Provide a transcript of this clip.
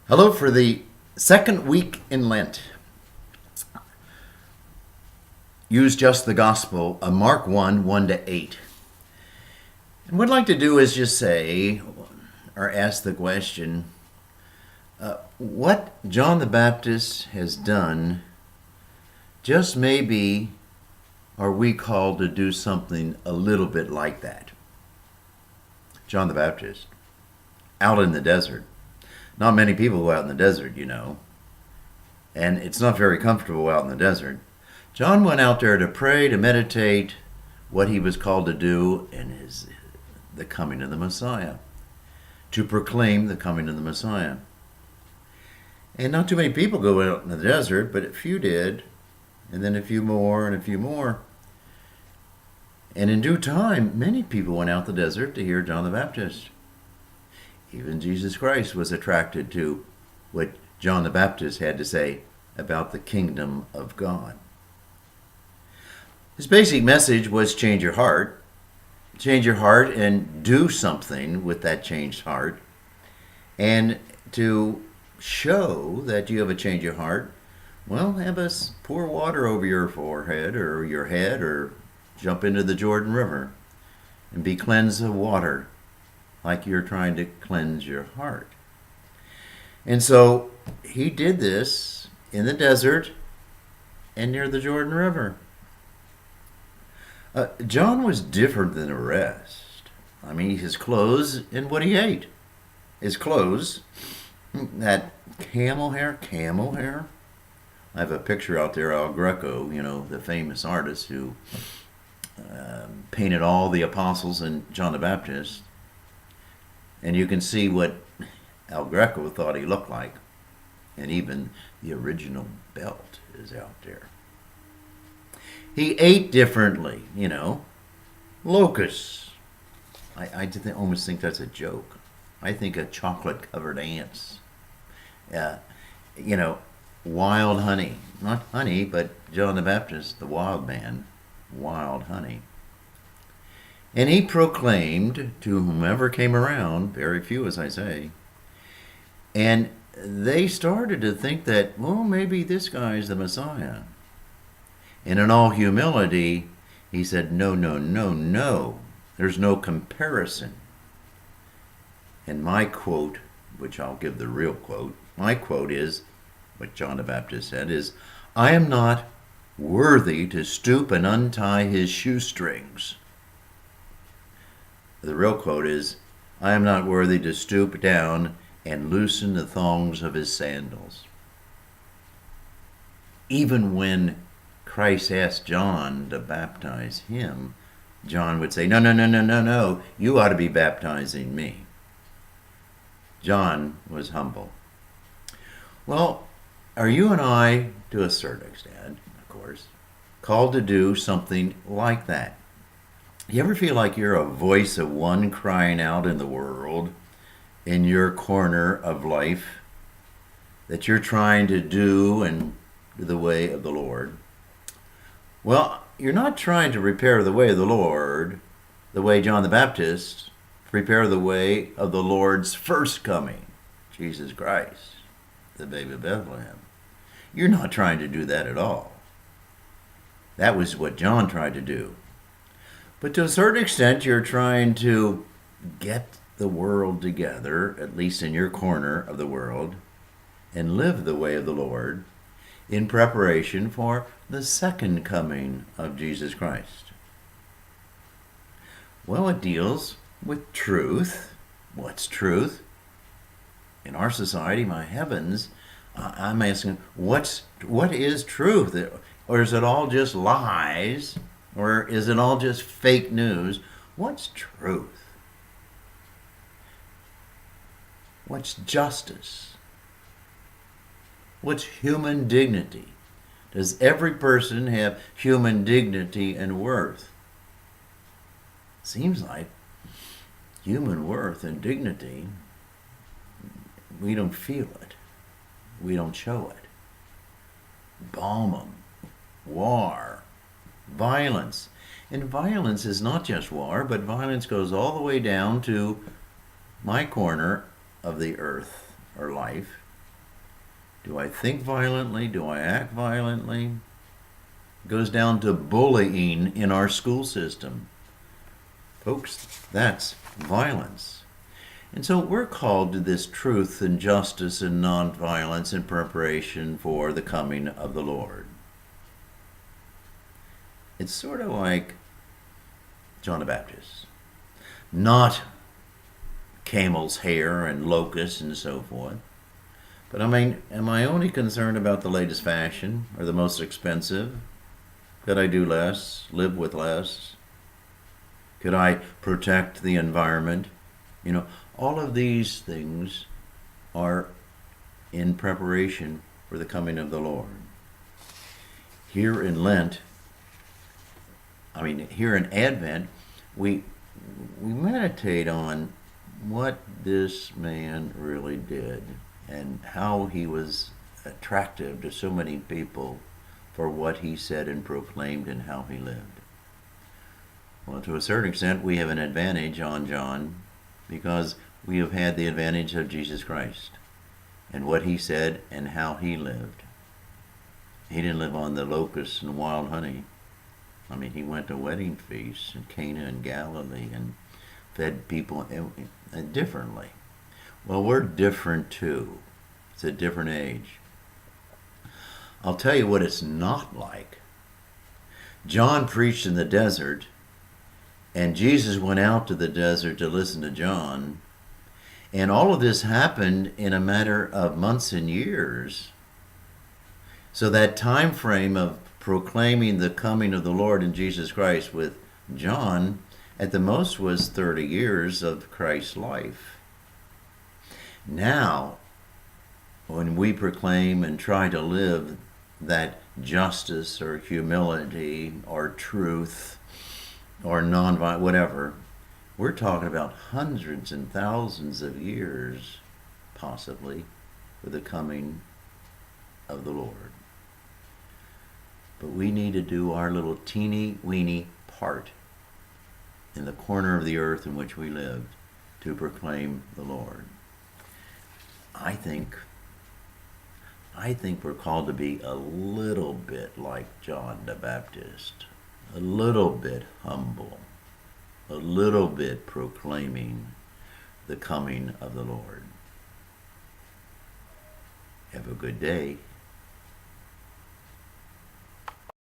Hello for the second week in Lent. Use just the gospel of Mark 1, 1 to 8. And what I'd like to do is just say, or ask the question, what John the Baptist has done, just maybe are we called to do something a little bit like that? John the Baptist, out in the desert. Not many people go out in the desert, you know. And it's not very comfortable out in the desert. John went out there to pray, to meditate what he was called to do in the coming of the Messiah. To proclaim the coming of the Messiah. And not too many people go out in the desert, but a few did. And then a few more and a few more. And in due time, many people went out the desert to hear John the Baptist. Even Jesus Christ was attracted to what John the Baptist had to say about the kingdom of God. His basic message was change your heart. Change your heart and do something with that changed heart. And to show that you have a change of heart, well, have us pour water over your forehead or your head or jump into the Jordan River and be cleansed of water, like you're trying to cleanse your heart. And so he did this in the desert and near the Jordan River. John was different than the rest. I mean, his clothes and what he ate. His clothes, that camel hair. I have a picture out there, El Greco, the famous artist who painted all the apostles and John the Baptist. And you can see what El Greco thought he looked like. And even the original belt is out there. He ate differently, Locusts. I almost think that's a joke. I think of chocolate-covered ants. Wild honey. Not honey, but John the Baptist, the wild man. Wild honey. And he proclaimed to whomever came around, very few as I say, and they started to think that, well, maybe this guy's the Messiah. And in all humility, he said, no, there's no comparison. And my quote, which I'll give the real quote, my quote is, what John the Baptist said is, I am not worthy to stoop and untie his shoestrings. The real quote is, I am not worthy to stoop down and loosen the thongs of his sandals. Even when Christ asked John to baptize him, John would say, no, you ought to be baptizing me. John was humble. Well, are you and I, to a certain extent, of course, called to do something like that? You ever feel like you're a voice of one crying out in the world, in your corner of life, that you're trying to do and do the way of the Lord? Well, you're not trying to prepare the way of the Lord, the way John the Baptist prepared the way of the Lord's first coming, Jesus Christ, the babe of Bethlehem. You're not trying to do that at all. That was what John tried to do. But to a certain extent, you're trying to get the world together, at least in your corner of the world, and live the way of the Lord in preparation for the second coming of Jesus Christ. Well, it deals with truth. What's truth? In our society, my heavens, I'm asking, what is truth? Or is it all just lies? Or is it all just fake news? What's truth? What's justice? What's human dignity? Does every person have human dignity and worth? Seems like human worth and dignity, we don't feel it. We don't show it. Bombing, war, violence. And violence is not just war, but violence goes all the way down to my corner of the earth or life, Do I think violently? Do I act violently? It goes down to bullying in our school system. Folks, that's violence. And so we're called to this truth and justice and nonviolence in preparation for the coming of the Lord. It's sort of like John the Baptist. Not camel's hair and locusts and so forth. But I mean, am I only concerned about the latest fashion or the most expensive? Could I do less, live with less? Could I protect the environment? All of these things are in preparation for the coming of the Lord. Here in Advent, we meditate on what this man really did and how he was attractive to so many people for what he said and proclaimed and how he lived. Well, to a certain extent, we have an advantage on John because we have had the advantage of Jesus Christ and what he said and how he lived. He didn't live on the locusts and wild honey. He went to wedding feasts in Cana and Galilee and fed people differently. Well, we're different too. It's a different age. I'll tell you what it's not like. John preached in the desert, and Jesus went out to the desert to listen to John. And all of this happened in a matter of months and years. So that time frame of proclaiming the coming of the Lord in Jesus Christ with John, at the most, was 30 years of Christ's life. Now, when we proclaim and try to live that justice or humility or truth or nonviolence, whatever, we're talking about hundreds and thousands of years, possibly, for the coming of the Lord. But we need to do our little teeny weeny part in the corner of the earth in which we lived to proclaim the Lord. I think we're called to be a little bit like John the Baptist, a little bit humble, a little bit proclaiming the coming of the Lord. Have a good day.